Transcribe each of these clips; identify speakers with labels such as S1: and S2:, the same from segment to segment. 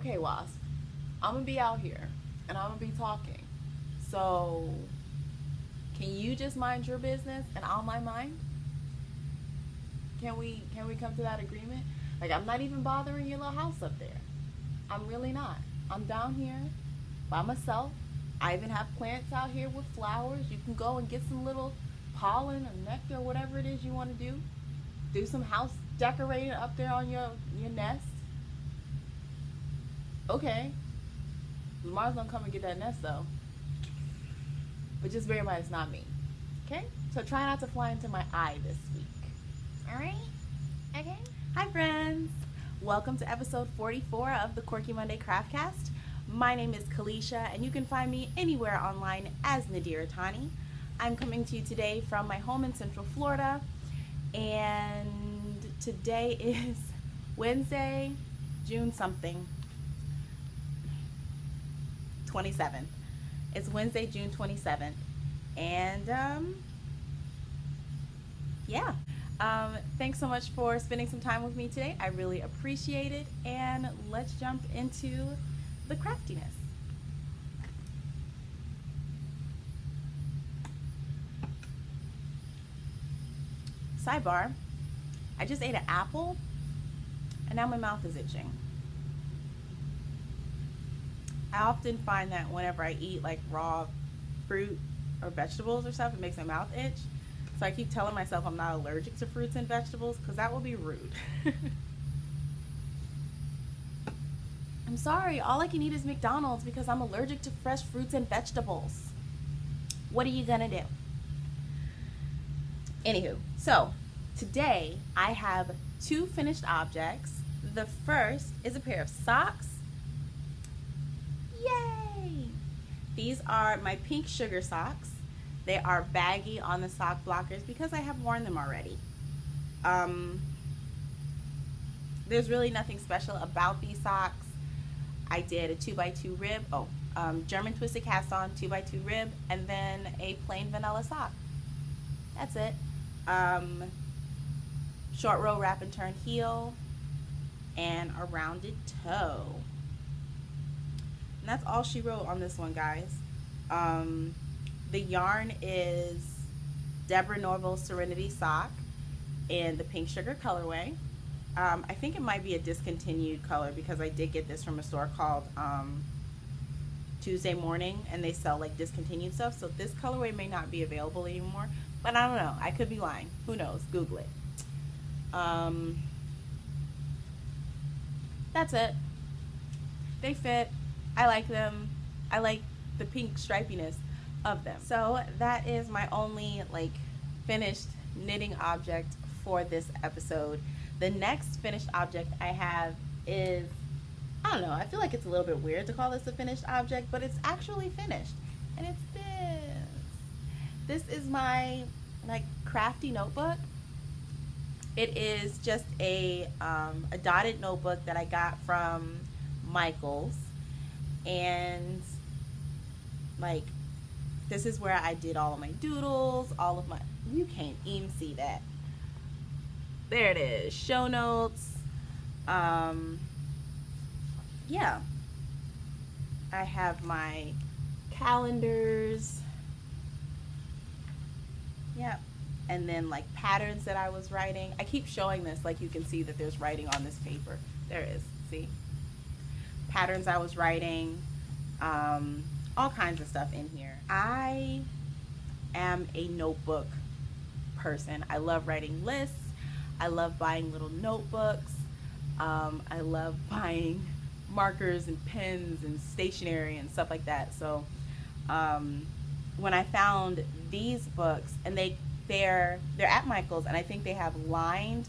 S1: okay, Wasp, I'm gonna be out here and I'm gonna be talking. So can you just mind your business and I'll mind mine? Can we come to that agreement? Like, I'm not even bothering your little house up there. I'm really not. I'm down here by myself. I even have plants out here with flowers. You can go and get some little pollen or nectar or whatever it is you want to do. Do some house decorating up there on your nest. Okay. Lamar's gonna come and get that nest though. But just bear in mind it's not me. Okay? So try not to fly into my eye this week. Alright? Okay? Hi friends! Welcome to episode 44 of the Quirky Monday Craftcast. My name is Kalisha and you can find me anywhere online as Nadir Tani. I'm coming to you today from my home in Central Florida, and today is Wednesday, June something. 27th. It's Wednesday, June 27th. And thanks so much for spending some time with me today. I really appreciate it. And let's jump into the craftiness. Sidebar, I just ate an apple and now my mouth is itching. I often find that whenever I eat like raw fruit or vegetables or stuff, it makes my mouth itch. So I keep telling myself I'm not allergic to fruits and vegetables because that would be rude. I'm sorry, all I can eat is McDonald's because I'm allergic to fresh fruits and vegetables. What are you gonna do? Anywho, so today I have two finished objects. The first is a pair of socks. Yay! These are my pink sugar socks. They are baggy on the sock blockers because I have worn them already. There's really nothing special about these socks. I did a 2x2 rib, German twisted cast on 2x2 rib, and then a plain vanilla sock. That's it. Short row wrap and turn heel, and a rounded toe. And that's all she wrote on this one, guys. The yarn is Deborah Norville's Serenity Sock in the pink sugar colorway. I think it might be a discontinued color because I did get this from a store called Tuesday Morning, and they sell like discontinued stuff. So this colorway may not be available anymore, but I don't know. I could be lying. Who knows? Google it. That's it. They fit. I like them. I like the pink stripiness of them. So that is my only like finished knitting object for this episode. The next finished object I have is, I don't know, I feel like it's a little bit weird to call this a finished object, but it's actually finished. And it's this. This is my like crafty notebook. It is just a dotted notebook that I got from Michael's. And like, this is where I did all of my doodles, all of my, you can't even see that. There it is, show notes. Yeah. I have my calendars. Yeah. And then like patterns that I was writing. I keep showing this, like you can see that there's writing on this paper. There it is, see? Patterns I was writing, all kinds of stuff in here. I am a notebook person. I love writing lists. I love buying little notebooks. I love buying markers and pens and stationery and stuff like that. So when I found these books, and they're at Michael's, and I think they have lined,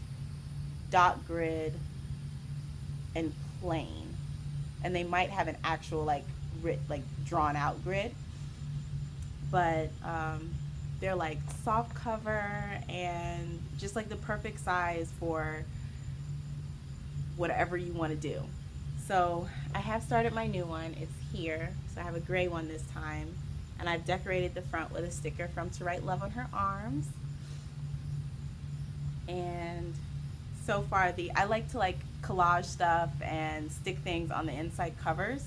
S1: dot grid, and plain. And they might have an actual like drawn out grid, but they're like soft cover and just like the perfect size for whatever you want to do. So I have started my new one. It's here. So I have a gray one this time, and I've decorated the front with a sticker from To Write Love on Her Arms. And so far I like to like collage stuff and stick things on the inside covers.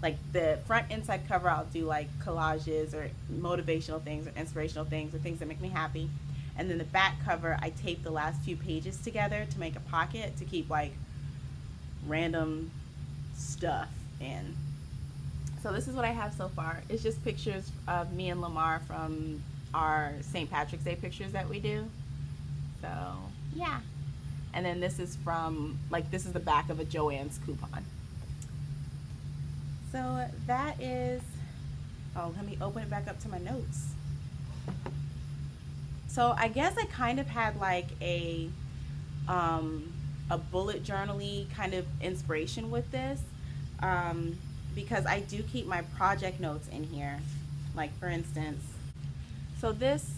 S1: Like the front inside cover, I'll do like collages or motivational things or inspirational things or things that make me happy. And then the back cover, I tape the last few pages together to make a pocket to keep like random stuff in. So this is what I have so far. It's just pictures of me and Lamar from our St. Patrick's Day pictures that we do. So yeah. And then this is from, like, this is the back of a Joann's coupon. So that is, oh, let me open it back up to my notes. So I guess I kind of had like a bullet journal-y kind of inspiration with this, because I do keep my project notes in here. Like for instance, so this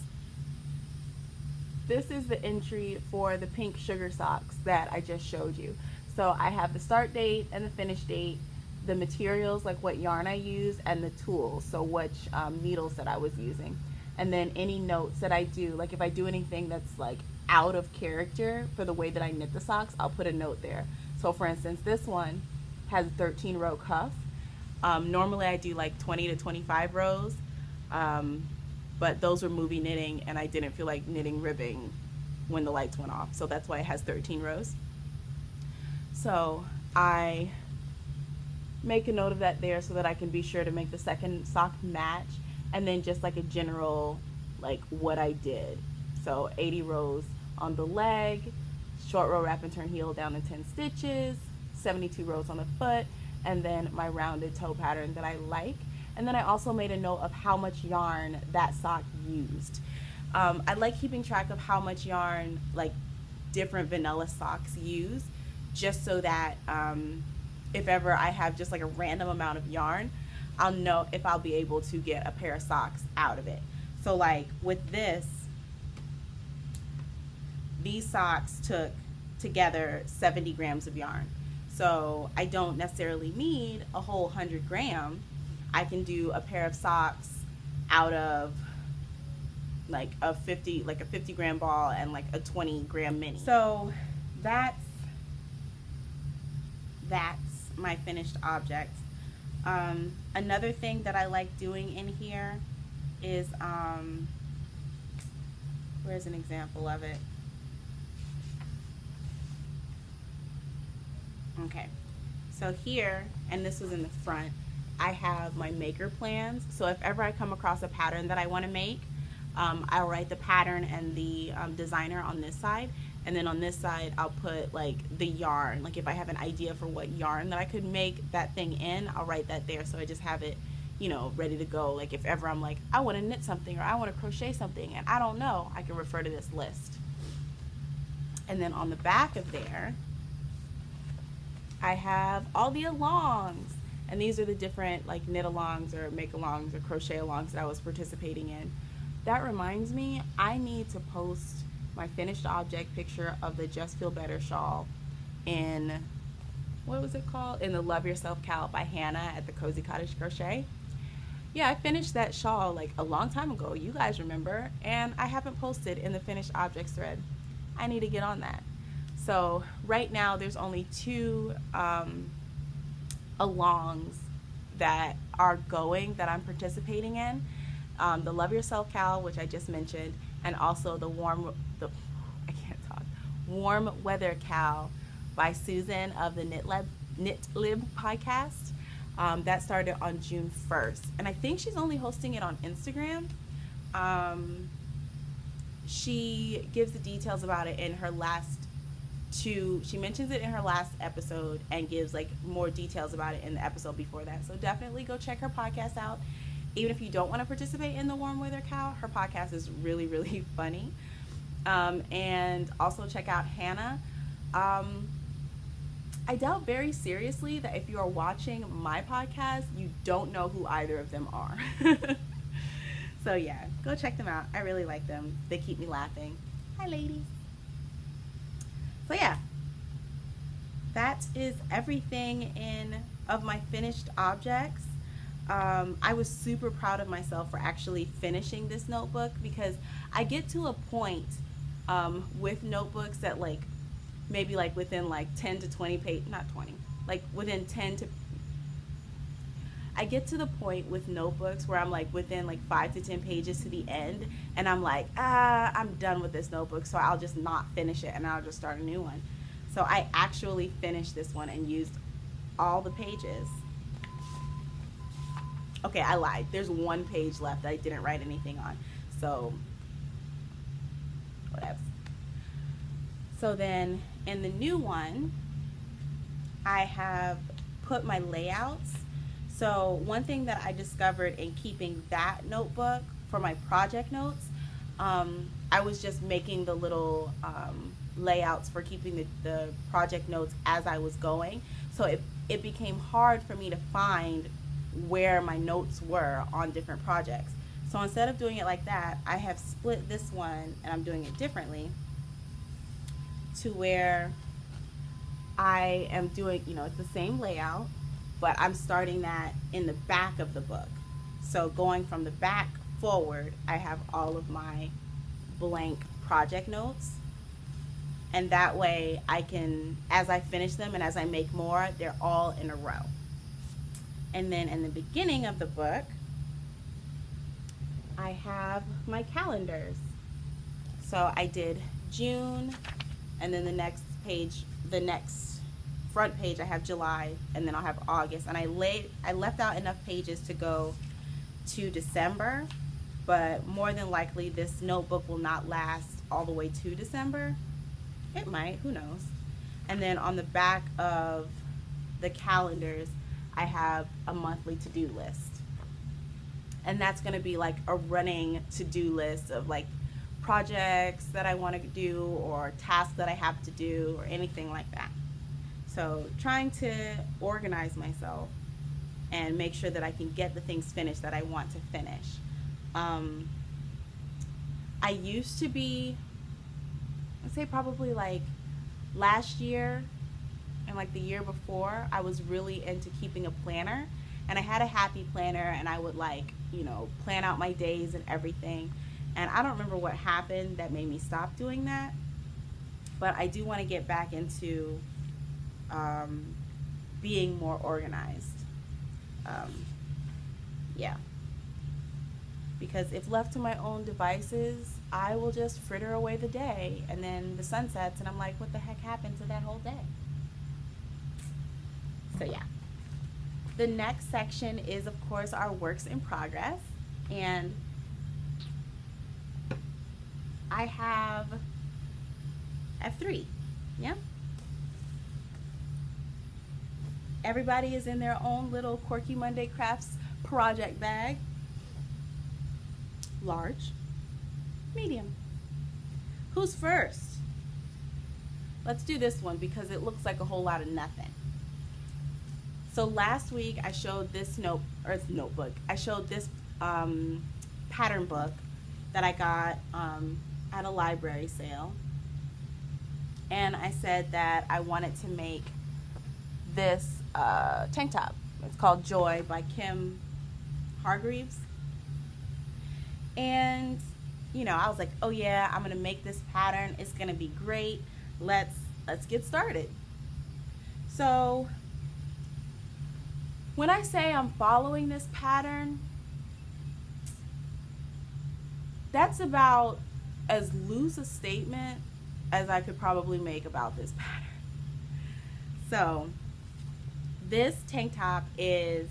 S1: is the entry for the pink sugar socks that I just showed you. So I have the start date and the finish date, the materials, like what yarn I use, and the tools, so which needles that I was using. And then any notes that I do, like if I do anything that's like out of character for the way that I knit the socks, I'll put a note there. So for instance, this one has a 13-row cuff. Normally I do like 20 to 25 rows, but those were movie knitting and I didn't feel like knitting ribbing when the lights went off. So that's why it has 13 rows. So I make a note of that there so that I can be sure to make the second sock match, and then just like a general, like what I did. So 80 rows on the leg, short row wrap and turn heel down to 10 stitches, 72 rows on the foot, and then my rounded toe pattern that I like. And then I also made a note of how much yarn that sock used. I like keeping track of how much yarn like different vanilla socks use, just so that if ever I have just like a random amount of yarn, I'll know if I'll be able to get a pair of socks out of it. So like with this, these socks took together 70 grams of yarn. So I don't necessarily need a whole 100 gram. I can do a pair of socks out of like a 50 gram ball and like a 20 gram mini. So that's my finished object. Another thing that I like doing in here is, where's an example of it? Okay, so here, and this was in the front, I have my maker plans. So if ever I come across a pattern that I want to make, I'll write the pattern and the designer on this side, and then on this side I'll put like the yarn. Like if I have an idea for what yarn that I could make that thing in, I'll write that there, so I just have it, you know, ready to go. Like if ever I'm like, I want to knit something or I want to crochet something and I don't know, I can refer to this list. And then on the back of there, I have all the alongs, and these are the different like knit alongs or make alongs or crochet alongs that I was participating in. That reminds me, I need to post my finished object picture of the Just Feel Better shawl in, what was it called? In the Love Yourself Cal by Hannah at the Cozy Cottage Crochet. Yeah, I finished that shawl like a long time ago, you guys remember, and I haven't posted in the finished objects thread. I need to get on that. So right now there's only 2 alongs that are going that I'm participating in. The Love Yourself Cal, which I just mentioned, and also the Warm Weather Cal by Susan of the KNITLIB Podcast. That started on June 1st, and I think she's only hosting it on Instagram. She gives the details about it in her last 2, she mentions it in her last episode and gives like more details about it in the episode before that. So definitely go check her podcast out. Even if you don't want to participate in the Warm Weather Cow, her podcast is really, really funny. And also check out Hannah. I doubt very seriously that if you are watching my podcast, you don't know who either of them are. So yeah, go check them out. I really like them. They keep me laughing. Hi, ladies. So yeah, that is everything of my finished objects. I was super proud of myself for actually finishing this notebook, because I get to a point with notebooks that like maybe like within like 10 to 20 page, not 20, like within 10 to, I get to the point with notebooks where I'm like within like 5 to 10 pages to the end, and I'm like, I'm done with this notebook, so I'll just not finish it and I'll just start a new one. So I actually finished this one and used all the pages. Okay, I lied. There's one page left that I didn't write anything on. So, whatever. So then, in the new one, I have put my layouts. So, one thing that I discovered in keeping that notebook for my project notes, I was just making the little layouts for keeping the project notes as I was going. So, it became hard for me to find where my notes were on different projects. So instead of doing it like that, I have split this one and I'm doing it differently to where I am doing, you know, it's the same layout, but I'm starting that in the back of the book. So going from the back forward, I have all of my blank project notes. And that way I can, as I finish them and as I make more, they're all in a row. And then in the beginning of the book, I have my calendars. So I did June, and then the next page, the next front page, I have July, and then I'll have August. And I left out enough pages to go to December, but more than likely this notebook will not last all the way to December. It might, who knows. And then on the back of the calendars, I have a monthly to-do list. And that's going to be like a running to-do list of like projects that I want to do or tasks that I have to do or anything like that. So trying to organize myself and make sure that I can get the things finished that I want to finish. I used to be, I'd say probably like last year and like the year before, I was really into keeping a planner, and I had a happy planner, and I would like, you know, plan out my days and everything. And I don't remember what happened that made me stop doing that, but I do want to get back into being more organized. Yeah, because if left to my own devices, I will just fritter away the day, and then the sun sets and I'm like, what the heck happened to that whole day? So yeah, the next section is of course our works in progress, and I have 3, yeah? Everybody is in their own little Quirky Monday Crafts project bag. Large, medium. Who's first? Let's do this one because it looks like a whole lot of nothing. So last week I showed this notebook. I showed this pattern book that I got at a library sale. And I said that I wanted to make this tank top. It's called Joy by Kim Hargreaves. And, you know, I was like, oh yeah, I'm gonna make this pattern. It's gonna be great. Let's get started. So when I say I'm following this pattern, that's about as loose a statement as I could probably make about this pattern. So this tank top is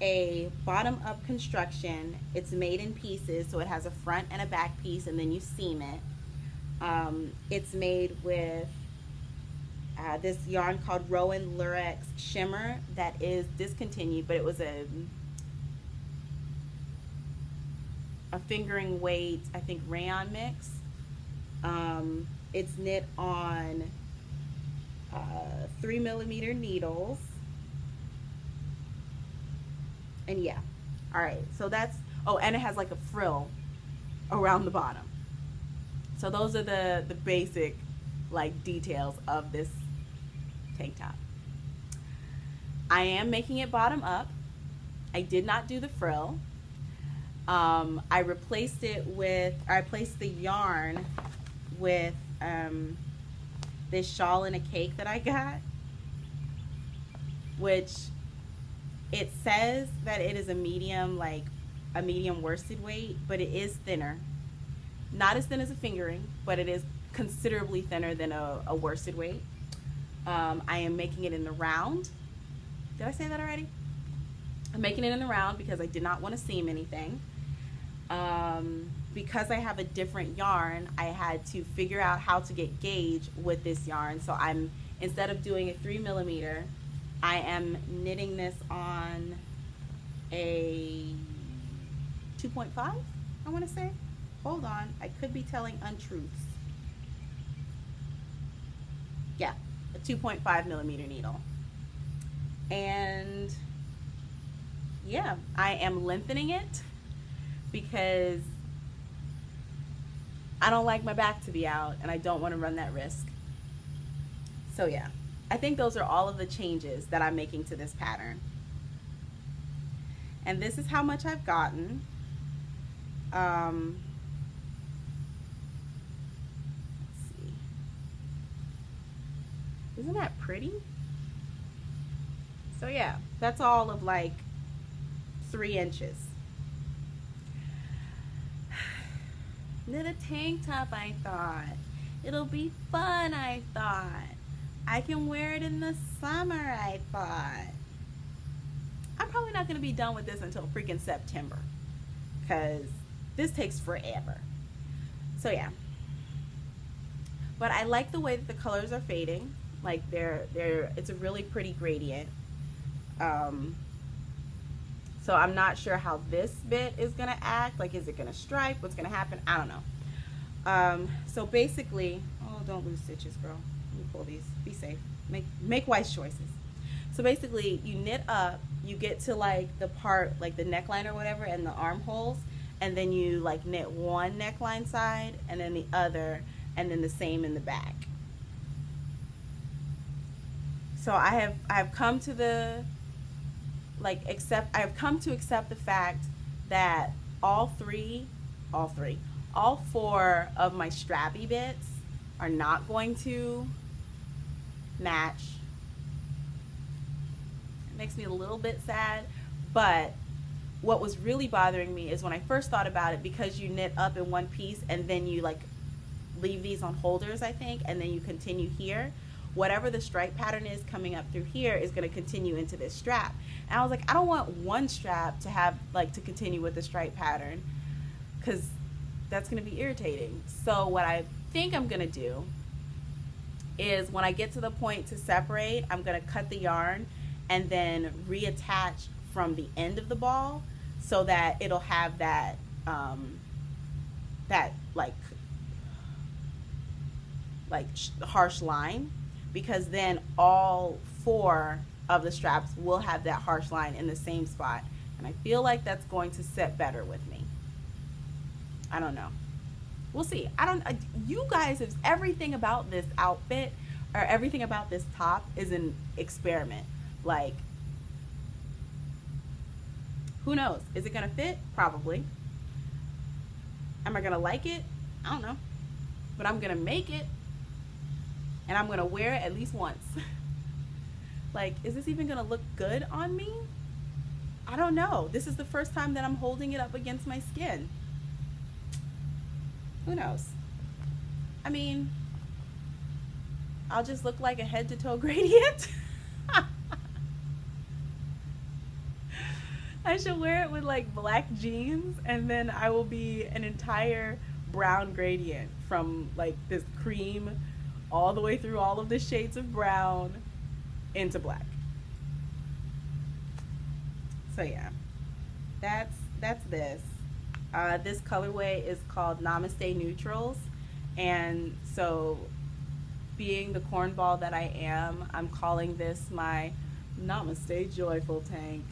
S1: a bottom-up construction. It's made in pieces, so it has a front and a back piece, and then you seam it. It's made with this yarn called Rowan Lurex Shimmer that is discontinued, but it was a fingering weight, I think, rayon mix. It's knit on 3mm needles. And yeah, all right, so that's, oh, and it has like a frill around the bottom. So those are the basic like details of this tank top. I am making it bottom up. I did not do the frill. I replaced it with, or I placed the yarn with this shawl and a cake that I got, which it says that it is a medium, like a medium worsted weight, but it is thinner. Not as thin as a fingering, but it is considerably thinner than a worsted weight. I am making it in the round. Did I say that already? I'm making it in the round because I did not want to seam anything. Because I have a different yarn, I had to figure out how to get gauge with this yarn. So I'm, instead of doing a 3mm, I am knitting this on a 2.5, I want to say. Hold on, I could be telling untruths. Yeah, a 2.5mm needle. And yeah, I am lengthening it because I don't like my back to be out and I don't want to run that risk. So yeah, I think those are all of the changes that I'm making to this pattern. And this is how much I've gotten. Let's see. Isn't that pretty? So yeah, that's all of like 3 inches. Knit a tank top, I thought. It'll be fun, I thought. I can wear it in the summer, I thought. I'm probably not gonna be done with this until freaking September, because this takes forever. So yeah. But I like the way that the colors are fading. Like it's a really pretty gradient. So I'm not sure how this bit is gonna act. Like, is it gonna stripe? What's gonna happen? I don't know. So basically, oh, don't lose stitches, girl. Let me pull these. Be safe. Make wise choices. So basically, you knit up. You get to like the part, like the neckline or whatever, and the armholes, and then you like knit one neckline side, and then the other, and then the same in the back. So I have come to the I've come to accept the fact that all four of my strappy bits are not going to match. It makes me a little bit sad, but what was really bothering me is when I first thought about it, because you knit up in one piece and then you like leave these on holders, I think, and then you continue here. Whatever the stripe pattern is coming up through here is going to continue into this strap. And I was like, I don't want one strap to have like to continue with the stripe pattern, because that's going to be irritating. So what I think I'm going to do is when I get to the point to separate, I'm going to cut the yarn and then reattach from the end of the ball so that it'll have that harsh line, because then all 4 of the straps will have that harsh line in the same spot, and I feel like that's going to sit better with me. I don't know. We'll see. You guys, if everything about this outfit or everything about this top is an experiment, like, who knows? Is it gonna fit? Probably. Am I gonna like it? I don't know, but I'm gonna make it. And I'm gonna wear it at least once. Like, is this even gonna look good on me? I don't know. This is the first time that I'm holding it up against my skin. Who knows? I mean, I'll just look like a head to toe gradient. I should wear it with like black jeans, and then I will be an entire brown gradient from like this cream all the way through all of the shades of brown into black. So yeah, that's this. This colorway is called Namaste Neutrals, and so being the cornball that I am, I'm calling this my Namaste Joyful Tank.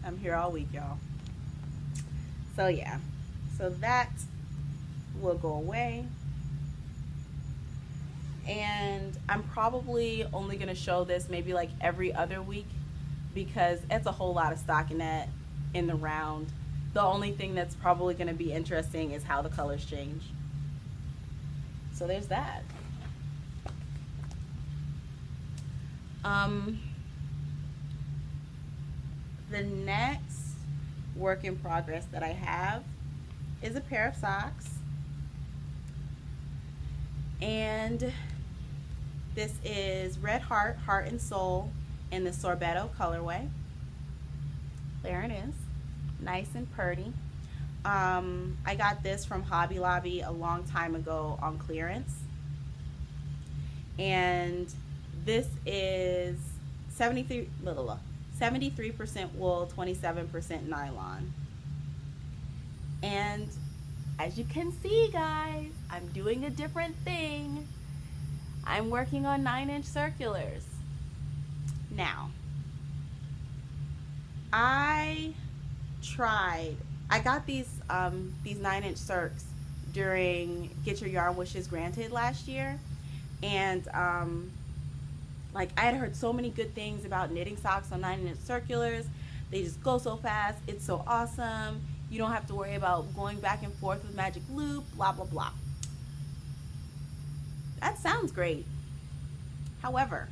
S1: I'm here all week, y'all. So yeah, so that will go away. And I'm probably only going to show this maybe like every other week, because it's a whole lot of stockinette in the round. The only thing that's probably going to be interesting is how the colors change. So there's that. The next work in progress that I have is a pair of socks. And this is Red Heart, Heart and Soul in the Sorbetto colorway. There it is. Nice and pretty. I got this from Hobby Lobby a long time ago on clearance. And this is 73% wool, 27% nylon. And as you can see, guys, I'm doing a different thing. I'm working on 9-inch circulars. Now, I got these 9-inch circs during Get Your Yarn Wishes Granted last year. And like, I had heard so many good things about knitting socks on 9-inch circulars. They just go so fast. It's so awesome. You don't have to worry about going back and forth with magic loop, blah, blah, blah. That sounds great. However,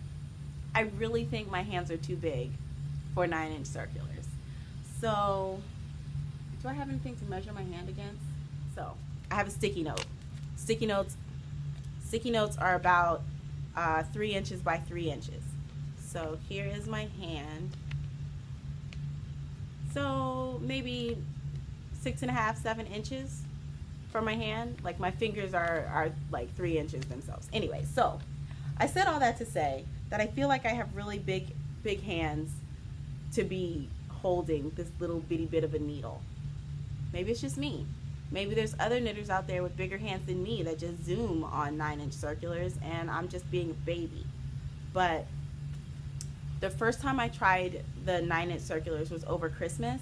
S1: I really think my hands are too big for 9-inch circulars. So, do I have anything to measure my hand against? So, I have a sticky note. Sticky notes are about 3 inches by 3 inches. So here is my hand. So maybe 6.5, 7 inches for my hand. Like, my fingers are like 3 inches themselves. Anyway, so I said all that to say that I feel like I have really big hands to be holding this little bitty bit of a needle. Maybe it's just me. Maybe there's other knitters out there with bigger hands than me that just zoom on 9-inch circulars, and I'm just being a baby. But the first time I tried the 9-inch circulars was over Christmas,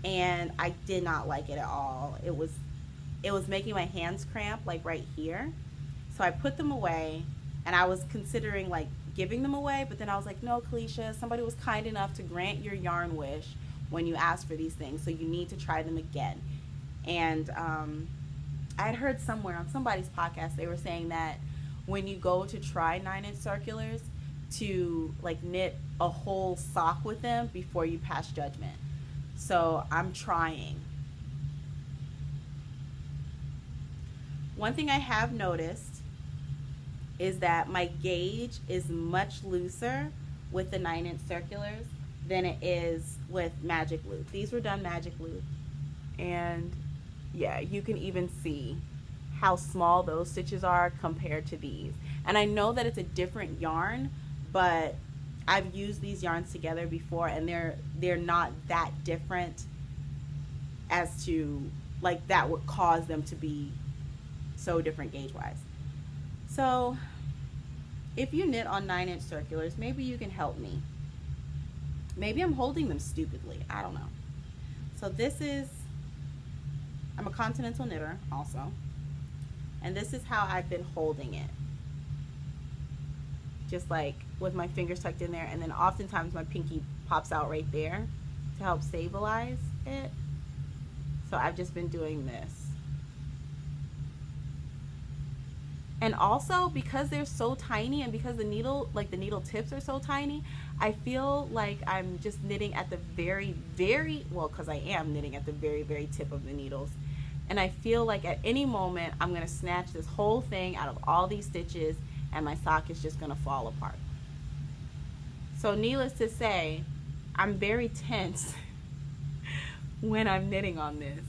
S1: and I did not like it at all. It was making my hands cramp, like right here. So I put them away, and I was considering like giving them away, but then I was like, no, Kalisha, somebody was kind enough to grant your yarn wish when you asked for these things, so you need to try them again. And I had heard somewhere on somebody's podcast, they were saying that when you go to try 9-inch circulars, to like knit a whole sock with them before you pass judgment. So I'm trying. One thing I have noticed is that my gauge is much looser with the 9-inch circulars than it is with magic loop. These were done magic loop, and yeah, you can even see how small those stitches are compared to these. And I know that it's a different yarn, but I've used these yarns together before, and they're not that different as to like that would cause them to be so different gauge wise. So if you knit on 9-inch circulars, maybe you can help me. Maybe I'm holding them stupidly, I don't know. So this is, I'm a continental knitter also, and this is how I've been holding it. Just like with my fingers tucked in there, and then oftentimes my pinky pops out right there to help stabilize it. So I've just been doing this. And also, because they're so tiny, and because the needle, like the needle tips are so tiny, I feel like I'm just knitting at the very, well, because I am knitting at the very, very tip of the needles. And I feel like at any moment, I'm going to snatch this whole thing out of all these stitches, and my sock is just going to fall apart. So needless to say, I'm very tense when I'm knitting on this.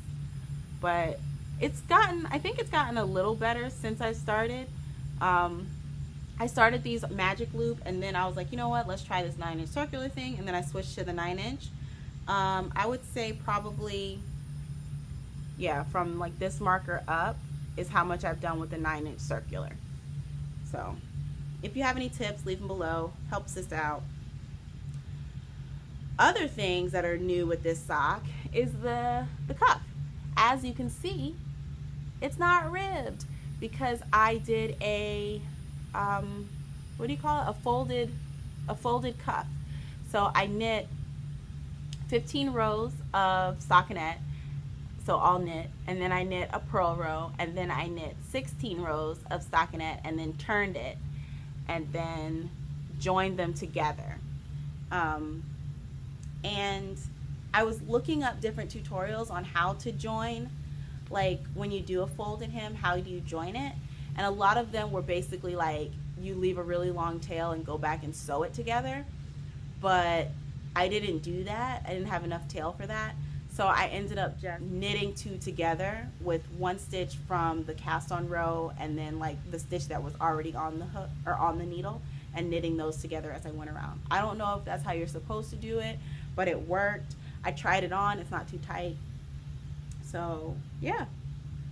S1: But I think it's gotten a little better since I started. I started these magic loop, and then I was like, you know what, let's try this 9-inch circular thing, and then I switched to the 9-inch. I would say probably, yeah, from like this marker up is how much I've done with the 9-inch circular. So if you have any tips, leave them below. Helps us out. Other things that are new with this sock is the cuff. As you can see, it's not ribbed because I did a what do you call it? A folded cuff. So I knit 15 rows of stockinette, so all knit, and then I knit a purl row, and then I knit 16 rows of stockinette, and then turned it, and then join them together. And I was looking up different tutorials on how to join, like when you do a folded hem, how do you join it? And a lot of them were basically like you leave a really long tail and go back and sew it together. But I didn't do that. I didn't have enough tail for that. So I ended up just knitting 2 together with 1 stitch from the cast on row and then like the stitch that was already on the hook or on the needle, and knitting those together as I went around. I don't know if that's how you're supposed to do it, but it worked. I tried it on, it's not too tight. So yeah,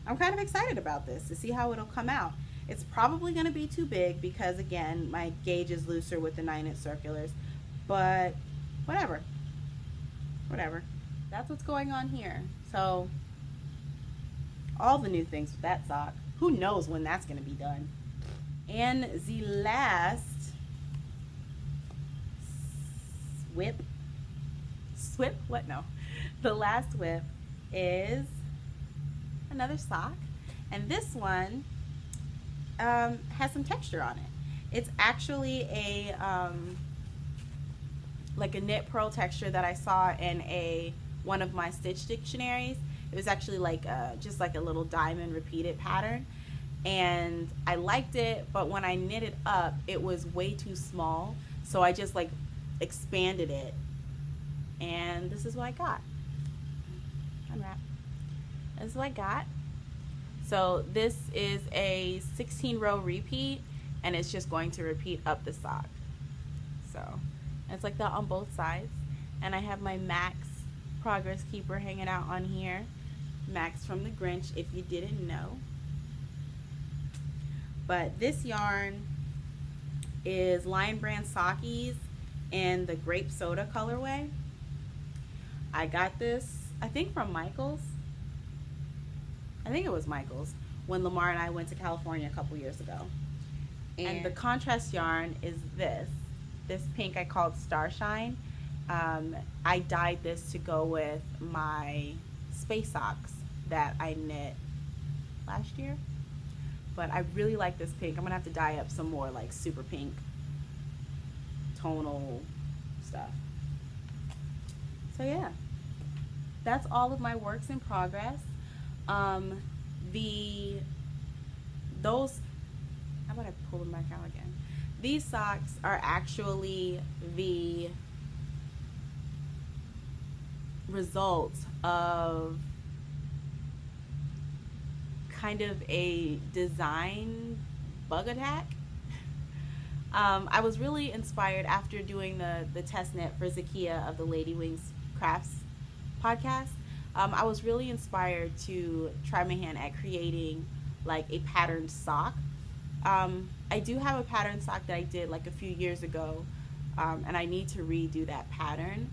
S1: I'm kind of excited about this to see how it'll come out. It's probably gonna be too big because again, my gauge is looser with the 9-inch circulars, but whatever. That's what's going on here. So all the new things with that sock. Who knows when that's gonna be done. And the last the last whip is another sock, and this one has some texture on it. It's actually a like a knit pearl texture that I saw in one of my stitch dictionaries. It was actually like just like a little diamond repeated pattern, and I liked it, but when I knit it up it was way too small, so I just like expanded it, and this is what I got. Unwrap. This is what I got. So this is a 16 row repeat, and it's just going to repeat up the sock. So it's like that on both sides, and I have my Max Progress Keeper hanging out on here. Max from the Grinch, if you didn't know. But this yarn is Lion Brand Sockies in the grape soda colorway. I got this, I think from Michael's. I think it was Michael's when Lamar and I went to California a couple years ago. And the contrast yarn is this pink I called Starshine. I dyed this to go with my space socks that I knit last year. But I really like this pink. I'm gonna have to dye up some more like super pink tonal stuff. So yeah, that's all of my works in progress. How about I pull them back out again? These socks are actually the result of kind of a design bug attack. I was really inspired after doing the test knit for Zakia of the Ladywing Crafts podcast. I was really inspired to try my hand at creating like a patterned sock. I do have a patterned sock that I did like a few years ago, and I need to redo that pattern.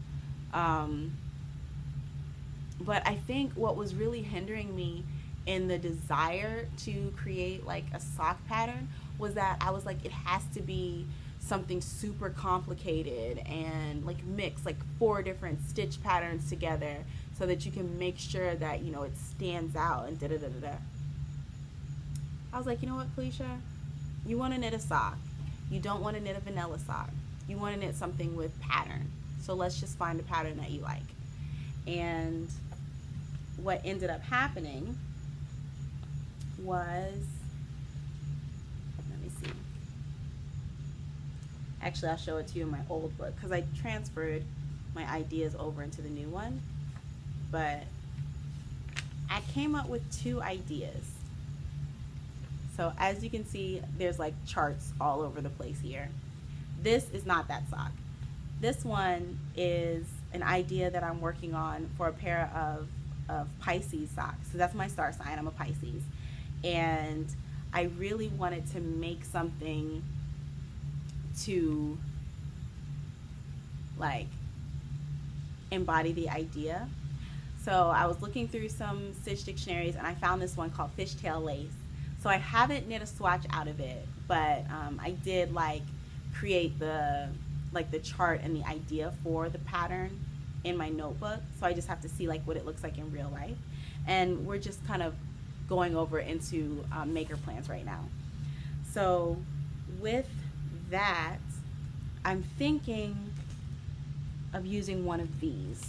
S1: But I think what was really hindering me in the desire to create like a sock pattern was that I was like, it has to be something super complicated and like mix like 4 different stitch patterns together so that you can make sure that, you know, it stands out and da-da-da-da-da. I was like, you know what, Felicia? You want to knit a sock. You don't want to knit a vanilla sock. You want to knit something with pattern. So let's just find a pattern that you like. And what ended up happening was, let me see. Actually, I'll show it to you in my old book because I transferred my ideas over into the new one. But I came up with 2 ideas. So as you can see, there's like charts all over the place here. This is not that sock. This one is an idea that I'm working on for a pair of Pisces socks. So that's my star sign, I'm a Pisces. And I really wanted to make something to like embody the idea. So I was looking through some stitch dictionaries and I found this one called Fishtail Lace. So I haven't knit a swatch out of it, but I did like create the chart and the idea for the pattern in my notebook. So I just have to see like what it looks like in real life. And we're just kind of going over into maker plans right now. So with that, I'm thinking of using one of these.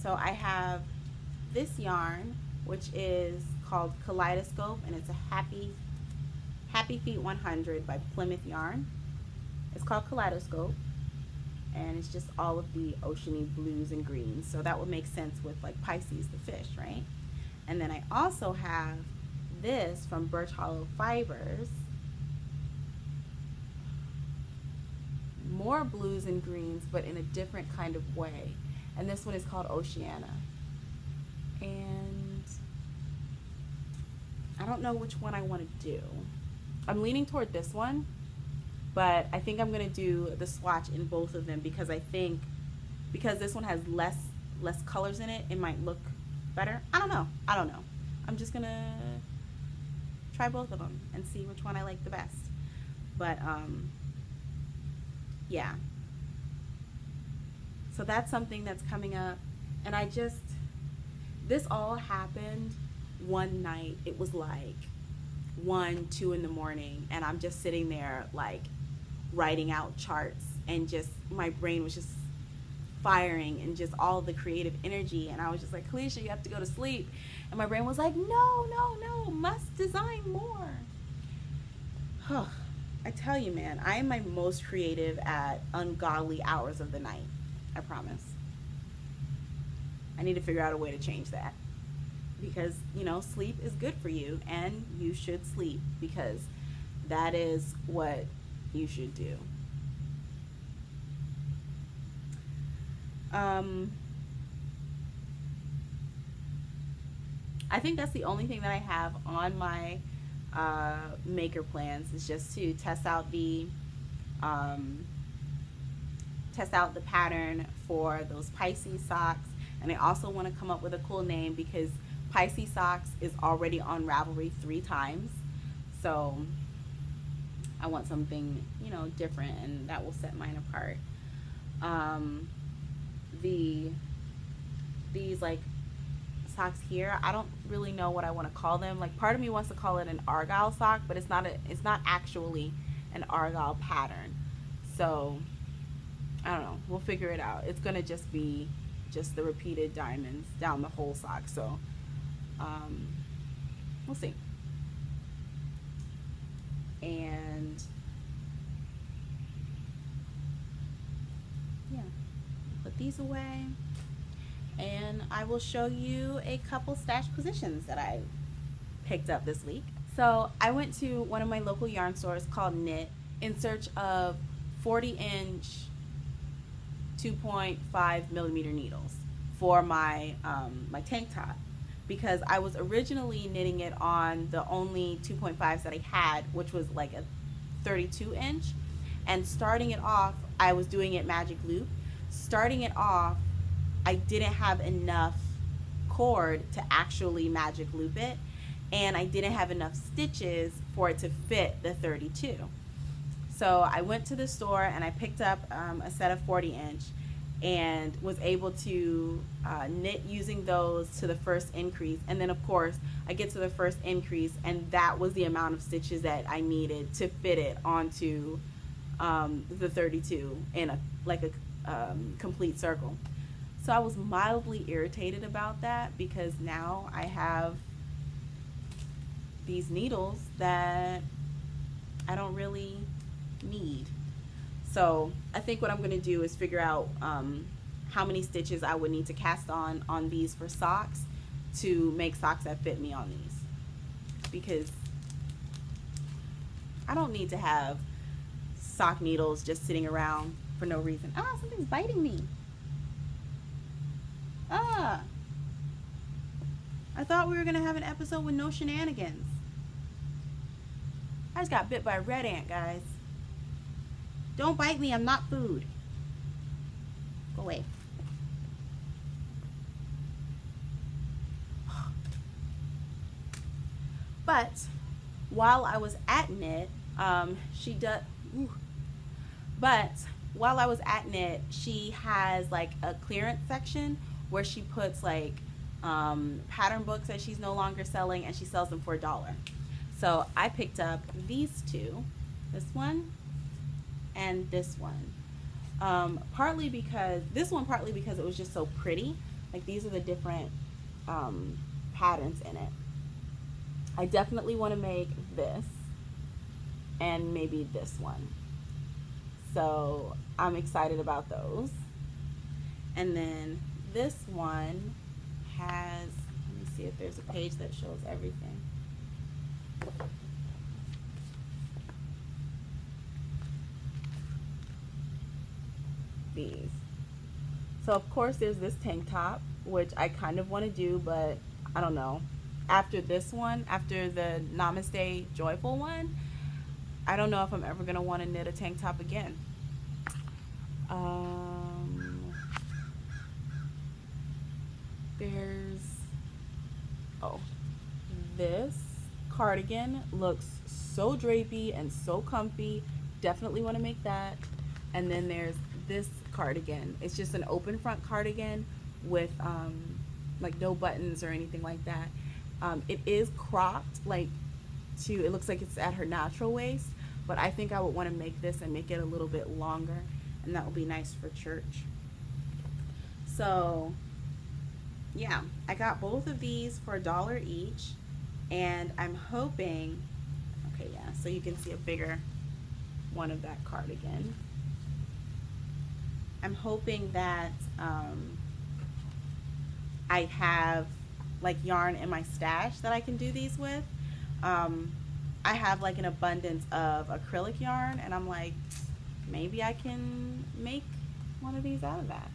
S1: So I have this yarn, which is called Kaleidoscope, and it's a Happy Feet 100 by Plymouth Yarn. It's called Kaleidoscope, and it's just all of the oceany blues and greens. So that would make sense with like Pisces, the fish, right? And then I also have this from Birch Hollow Fibers. More blues and greens, but in a different kind of way. And this one is called Oceana. And I don't know which one I want to do. I'm leaning toward this one, but I think I'm going to do the swatch in both of them because I think because this one has less colors in it, it might look better. I don't know. I'm just going to try both of them and see which one I like the best. But yeah. So that's something that's coming up. And this all happened one night. It was like 1, 2 in the morning, and I'm just sitting there like writing out charts, and just my brain was just firing and just all the creative energy, and I was just like, Kalisha, you have to go to sleep. And my brain was like, no, must design more. I tell you, man, I am my most creative at ungodly hours of the night. I promise. I need to figure out a way to change that, because sleep is good for you, and you should sleep because that is what you should do. I think that's the only thing that I have on my maker plans, is just to test out the pattern for those Pisces socks. And I also want to come up with a cool name because Pisces socks is already on Ravelry 3 times. So I want something, different, and that will set mine apart. These like socks here, I don't really know what I want to call them. Like, part of me wants to call it an argyle sock, but it's not actually an argyle pattern. So I don't know, we'll figure it out. It's gonna just be the repeated diamonds down the whole sock. So we'll see. And yeah, put these away, and I will show you a couple stash positions that I picked up this week. So I went to one of my local yarn stores called Knit in search of 40-inch 2.5 millimeter needles for my my tank top, because I was originally knitting it on the only 2.5s that I had, which was like a 32-inch. And starting it off, I was doing it magic loop. Starting it off, I didn't have enough cord to actually magic loop it, and I didn't have enough stitches for it to fit the 32. So I went to the store and I picked up a set of 40-inch and was able to knit using those to the first increase. And then of course I get to the first increase, and that was the amount of stitches that I needed to fit it onto the 32 in a complete circle. So I was mildly irritated about that, because now I have these needles that I don't really need. So I think what I'm going to do is figure out how many stitches I would need to cast on these for socks to make socks that fit me on these, because I don't need to have sock needles just sitting around for no reason. Ah, something's biting me. Ah, I thought we were going to have an episode with no shenanigans. I just got bit by a red ant, guys. Don't bite me, I'm not food. Go away. But while I was at Knit, while I was at Knit, she has like a clearance section where she puts like pattern books that she's no longer selling, and she sells them for $1. So I picked up these two, this one, and this one. Partly because it was just so pretty. Like, these are the different patterns in it. I definitely want to make this and maybe this one. So I'm excited about those. And then this one has, let me see if there's a page that shows everything. These. So of course there's this tank top, which I kind of want to do, but I don't know. After this one, after the Namaste Joyful one, I don't know if I'm ever going to want to knit a tank top again. This cardigan looks so drapey and so comfy. Definitely want to make that. And then there's this cardigan. It's just an open front cardigan with like no buttons or anything like that. It is cropped, like, it looks like it's at her natural waist, but I think I would want to make this and make it a little bit longer, and that will be nice for church. So yeah, I got both of these for $1 each, and I'm hoping, okay, yeah, so you can see a bigger one of that cardigan. I'm hoping that I have like yarn in my stash that I can do these with. I have like an abundance of acrylic yarn, and I'm like, maybe I can make one of these out of that.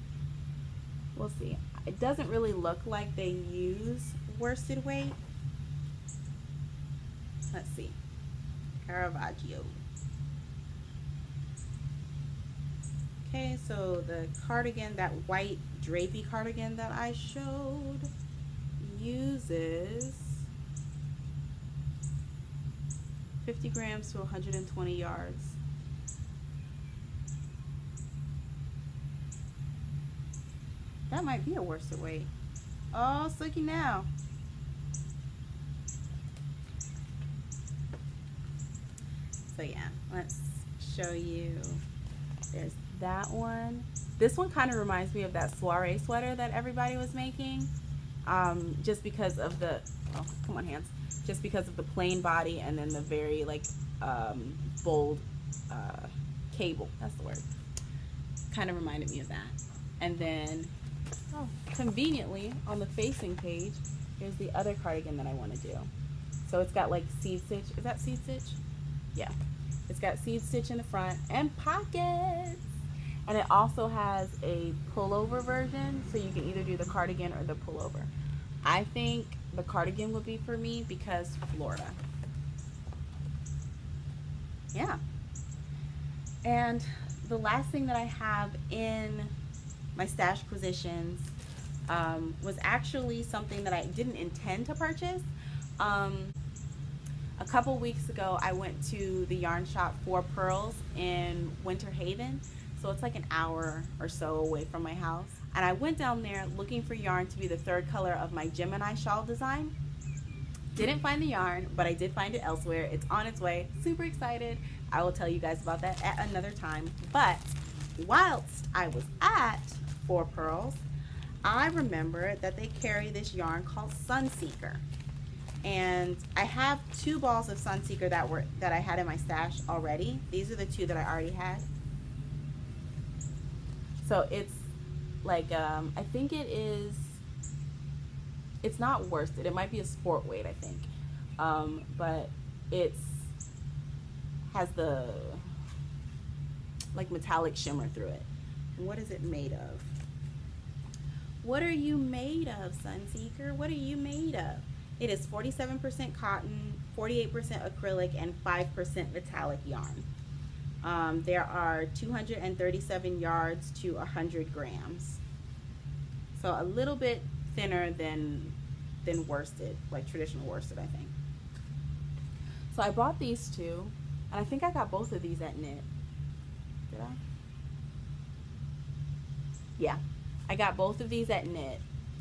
S1: We'll see. It doesn't really look like they use worsted weight. Let's see. Caravaggio. Okay, so the cardigan, that white drapey cardigan that I showed, uses 50 grams to 120 yards. That might be a worsted weight. Oh, it's looking now. So yeah, let's show you. There's that one. This one kind of reminds me of that soiree sweater that everybody was making. Just because of the, oh, come on hands. Just because of the plain body and then the very like bold cable, that's the word. Kind of reminded me of that. And then, oh, conveniently on the facing page, here's the other cardigan that I want to do. So it's got like seed stitch. Is that seed stitch? Yeah. It's got seed stitch in the front and pockets. And it also has a pullover version, so you can either do the cardigan or the pullover. I think the cardigan would be for me because Florida. Yeah. And the last thing that I have in my stash positions was actually something that I didn't intend to purchase. A couple weeks ago, I went to the yarn shop for Pearls in Winter Haven. So it's like an hour or so away from my house. And I went down there looking for yarn to be the third color of my Gemini shawl design. Didn't find the yarn, but I did find it elsewhere. It's on its way. Super excited. I will tell you guys about that at another time. But whilst I was at For Pearls, I remembered that they carry this yarn called Sunseeker. And I have 2 balls of Sunseeker that I had in my stash already. These are the 2 that I already had. So it's like, I think it's not worsted. It might be a sport weight, I think. But has the like metallic shimmer through it. And what is it made of? What are you made of, Sunseeker? What are you made of? It is 47% cotton, 48% acrylic, and 5% metallic yarn. There are 237 yards to 100 grams. So a little bit thinner than worsted, like traditional worsted, I think. So I bought these 2, and I think I got both of these at Knit. Did I? Yeah, I got both of these at Knit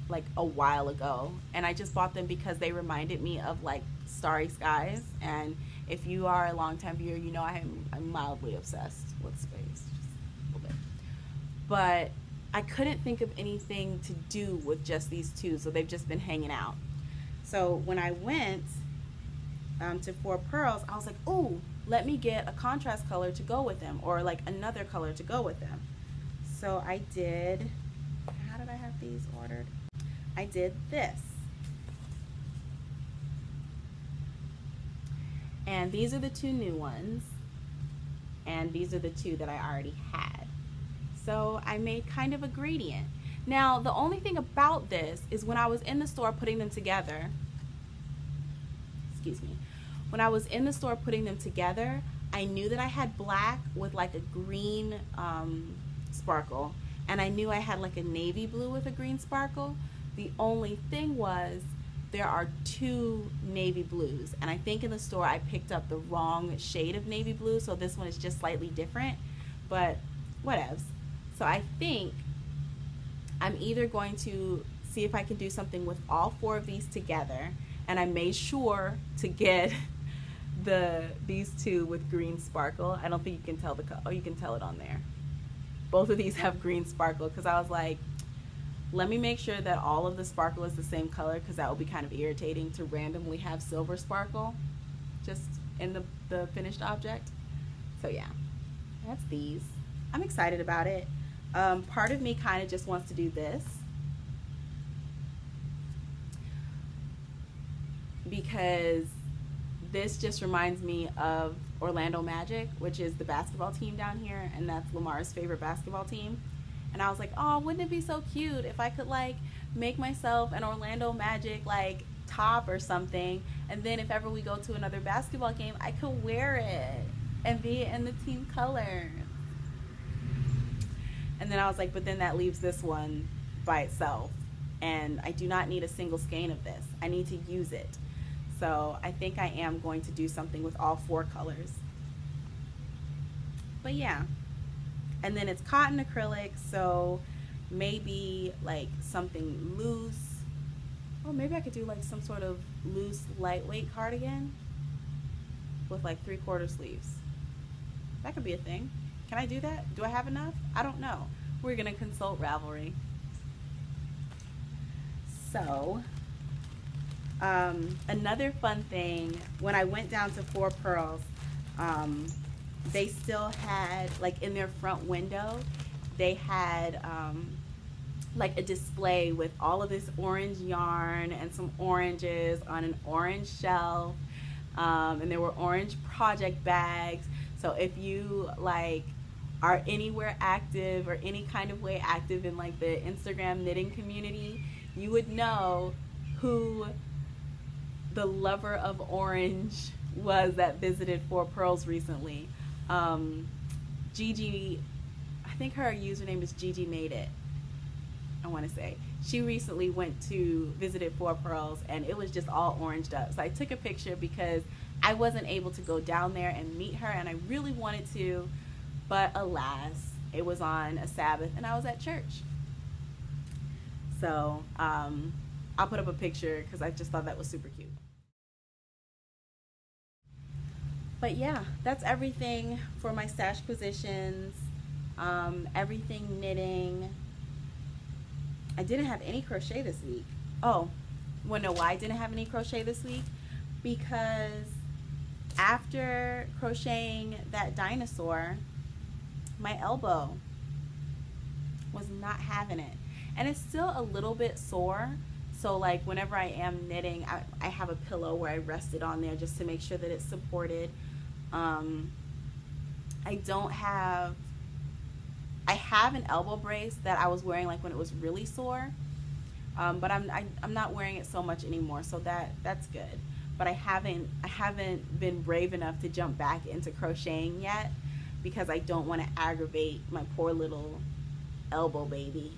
S1: like a while ago, and I just bought them because they reminded me of like starry skies, and If you are a longtime viewer, you know I'm mildly obsessed with space, just a little bit. But I couldn't think of anything to do with just these two, so they've just been hanging out. So when I went to 4 Pearls, I was like, oh, let me get a contrast color to go with them, or like another color to go with them. So I did, how did I have these ordered? I did this. And these are the 2 new ones, and these are the 2 that I already had. So I made kind of a gradient. Now, the only thing about this is when I was in the store putting them together, excuse me, when I was in the store putting them together, I knew that I had black with like a green sparkle, and I knew I had like a navy blue with a green sparkle. The only thing was there are 2 navy blues, and I think in the store I picked up the wrong shade of navy blue, so this one is just slightly different, but whatevs. So I think I'm either going to see if I can do something with all 4 of these together, and I made sure to get these 2 with green sparkle. I don't think you can tell the color. Oh, you can tell it on there. Both of these have green sparkle, because I was like, let me make sure that all of the sparkle is the same color, because that would be kind of irritating to randomly have silver sparkle just in the finished object. So yeah, that's these. I'm excited about it. Part of me kind of just wants to do this, because this just reminds me of Orlando Magic, which is the basketball team down here, and that's Lamar's favorite basketball team. And I was like, oh, wouldn't it be so cute if I could like make myself an Orlando Magic like top or something, and then if ever we go to another basketball game, I could wear it and be in the team colors. And then I was like, but then that leaves this one by itself, and I do not need a single skein of this. I need to use it. So I think I am going to do something with all 4 colors. But yeah. And then it's cotton acrylic, so maybe like something loose. Oh, maybe I could do like some sort of loose, lightweight cardigan with like 3/4 sleeves. That could be a thing. Can I do that? Do I have enough? I don't know. We're gonna consult Ravelry. So, another fun thing, when I went down to 4 Pearls, they still had, like in their front window, they had like a display with all of this orange yarn and some oranges on an orange shelf, and there were orange project bags. So if you like are anywhere active or any kind of way active in like the Instagram knitting community, you would know who the lover of orange was that visited 4 Pearls recently. Gigi, I think her username is Gigi Made It, I want to say. She recently visited 4 Pearls, and it was just all oranged up. So I took a picture because I wasn't able to go down there and meet her, and I really wanted to, but alas, it was on a Sabbath and I was at church. So I'll put up a picture because I just thought that was super cute. But yeah, that's everything for my stash positions, everything knitting. I didn't have any crochet this week. Oh, wanna know why I didn't have any crochet this week? Because after crocheting that dinosaur, my elbow was not having it. And it's still a little bit sore. So like whenever I am knitting, I have a pillow where I rest it on there just to make sure that it's supported. I have an elbow brace that I was wearing like when it was really sore, but I'm not wearing it so much anymore, so that's good. But I haven't been brave enough to jump back into crocheting yet, because I don't want to aggravate my poor little elbow baby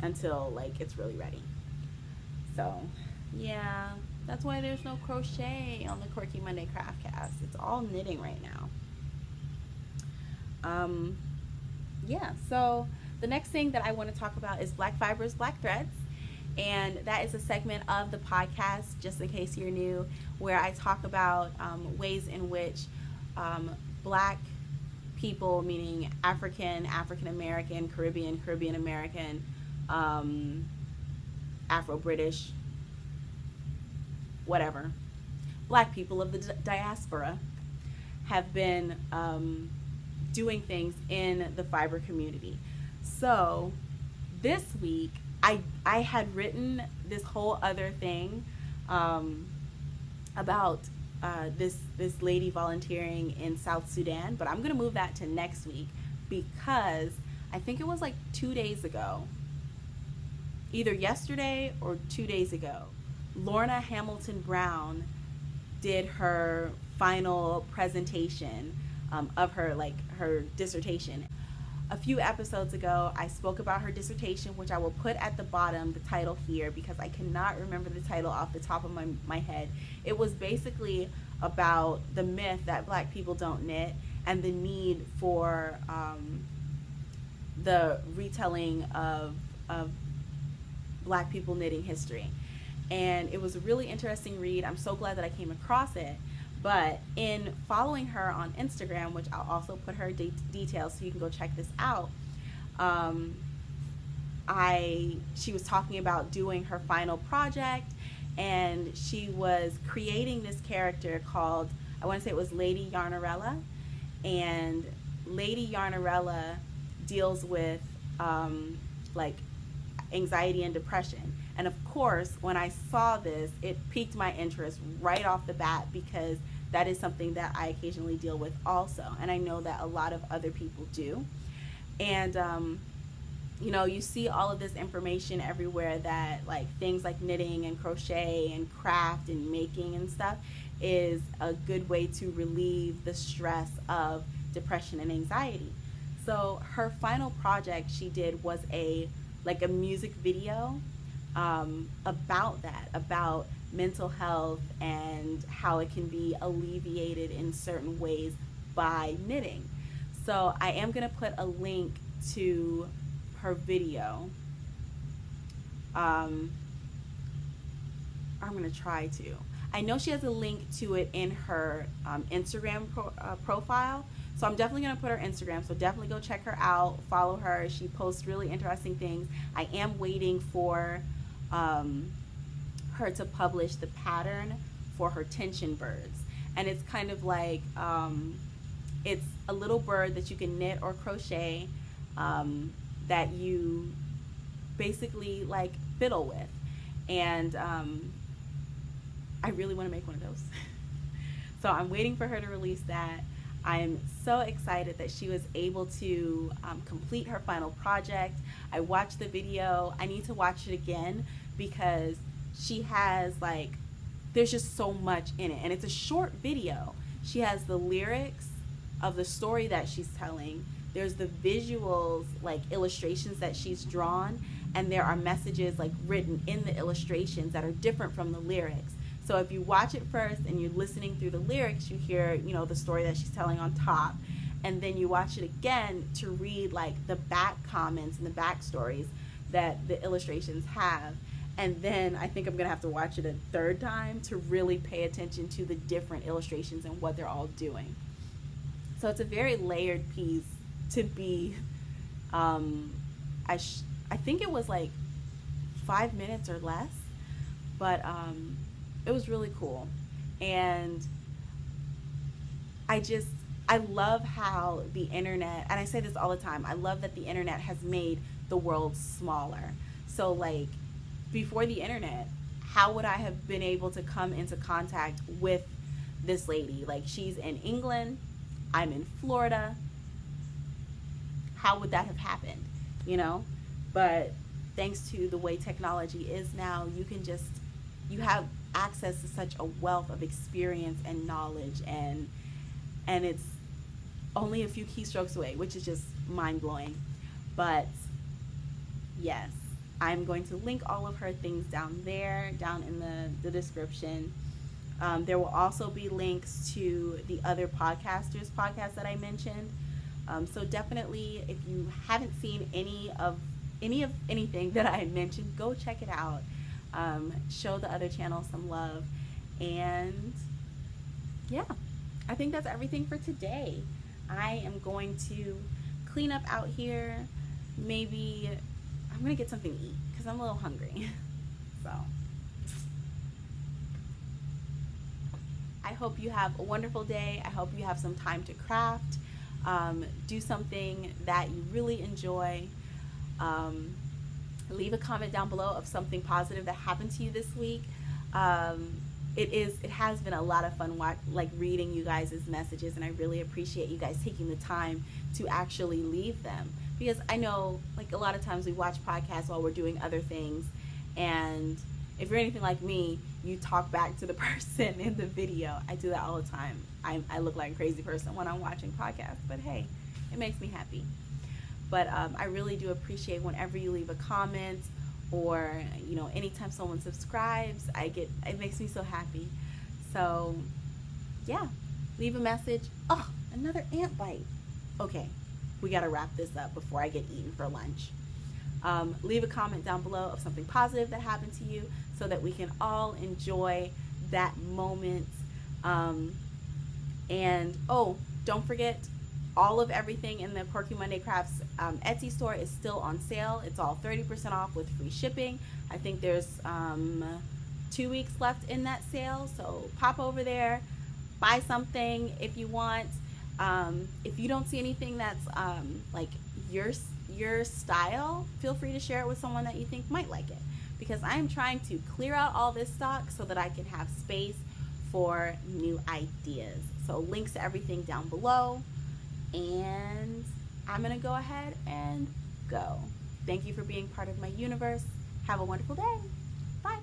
S1: until like it's really ready. So yeah, that's why there's no crochet on the Quirky Monday Craftcast. It's all knitting right now. Yeah, so the next thing that I want to talk about is black fibers, black threads. And that is a segment of the podcast, just in case you're new, where I talk about ways in which Black people, meaning African, African American, Caribbean, Caribbean American, Afro-British, whatever, Black people of the diaspora have been doing things in the fiber community. So this week, I had written this whole other thing about this lady volunteering in South Sudan, but I'm gonna move that to next week because I think it was like 2 days ago, either yesterday or 2 days ago, Lorna Hamilton-Brown did her final presentation of her dissertation. A few episodes ago, I spoke about her dissertation, which I will put at the bottom, the title here, because I cannot remember the title off the top of my head. It was basically about the myth that Black people don't knit and the need for the retelling of Black people knitting history. And it was a really interesting read. I'm so glad that I came across it. But in following her on Instagram, which I'll also put her details so you can go check this out, she was talking about doing her final project, and she was creating this character called, I want to say it was Lady Yarnarella, and Lady Yarnarella deals with like anxiety and depression. And of course, when I saw this, it piqued my interest right off the bat because that is something that I occasionally deal with also. And I know that a lot of other people do. And, you know, you see all of this information everywhere that like things like knitting and crochet and craft and making and stuff is a good way to relieve the stress of depression and anxiety. So her final project she did was a music video about that, about mental health and how it can be alleviated in certain ways by knitting. So I am going to put a link to her video. I'm going to try to. I know she has a link to it in her Instagram profile. So I'm definitely going to put her Instagram. So definitely go check her out. Follow her. She posts really interesting things. I am waiting for her to publish the pattern for her tension birds. And it's kind of like, it's a little bird that you can knit or crochet that you basically like fiddle with. And I really want to make one of those. So I'm waiting for her to release that. I am so excited that she was able to complete her final project. I watched the video. I need to watch it again because she has like, there's just so much in it. And it's a short video. She has the lyrics of the story that she's telling. There's the visuals, like illustrations that she's drawn. And there are messages like written in the illustrations that are different from the lyrics. So if you watch it first and you're listening through the lyrics, you hear, you know, the story that she's telling on top. And then you watch it again to read like the back comments and the back stories that the illustrations have. And then I think I'm going to have to watch it a third time to really pay attention to the different illustrations and what they're all doing. So it's a very layered piece to be, I think it was like 5 minutes or less, but it was really cool. And I love how the internet, and I say this all the time, I love that the internet has made the world smaller. So like before the internet, how would I have been able to come into contact with this lady? Like she's in England, I'm in Florida. How would that have happened, you know? But thanks to the way technology is now, you have access to such a wealth of experience and knowledge, and it's only a few keystrokes away, which is just mind-blowing. But yes, I'm going to link all of her things down there, down in the description. There will also be links to the other podcasts that I mentioned. So definitely, if you haven't seen any of anything that I mentioned, go check it out. Show the other channel some love. And yeah, I think that's everything for today. I am going to clean up out here. Maybe I'm gonna get something to eat because I'm a little hungry. So I hope you have a wonderful day. I hope you have some time to craft. Do something that you really enjoy. Leave a comment down below of something positive that happened to you this week. It has been a lot of fun reading you guys' messages, and I really appreciate you guys taking the time to actually leave them, because I know like a lot of times we watch podcasts while we're doing other things, and if you're anything like me, you talk back to the person in the video. I do that all the time. I look like a crazy person when I'm watching podcasts, but hey, it makes me happy. But I really do appreciate whenever you leave a comment, or anytime someone subscribes. It makes me so happy. So yeah, leave a message. Oh, another ant bite. Okay, we gotta wrap this up before I get eaten for lunch. Leave a comment down below of something positive that happened to you, so that we can all enjoy that moment. And oh, don't forget, all of everything in the Quirky Monday Crafts Etsy store is still on sale. It's all 30% off with free shipping. I think there's 2 weeks left in that sale, so pop over there, buy something if you want. If you don't see anything that's like your style, feel free to share it with someone that you think might like it, because I'm trying to clear out all this stock so that I can have space for new ideas. So links to everything down below. And I'm gonna go ahead and go. Thank you for being part of my universe. Have a wonderful day. Bye.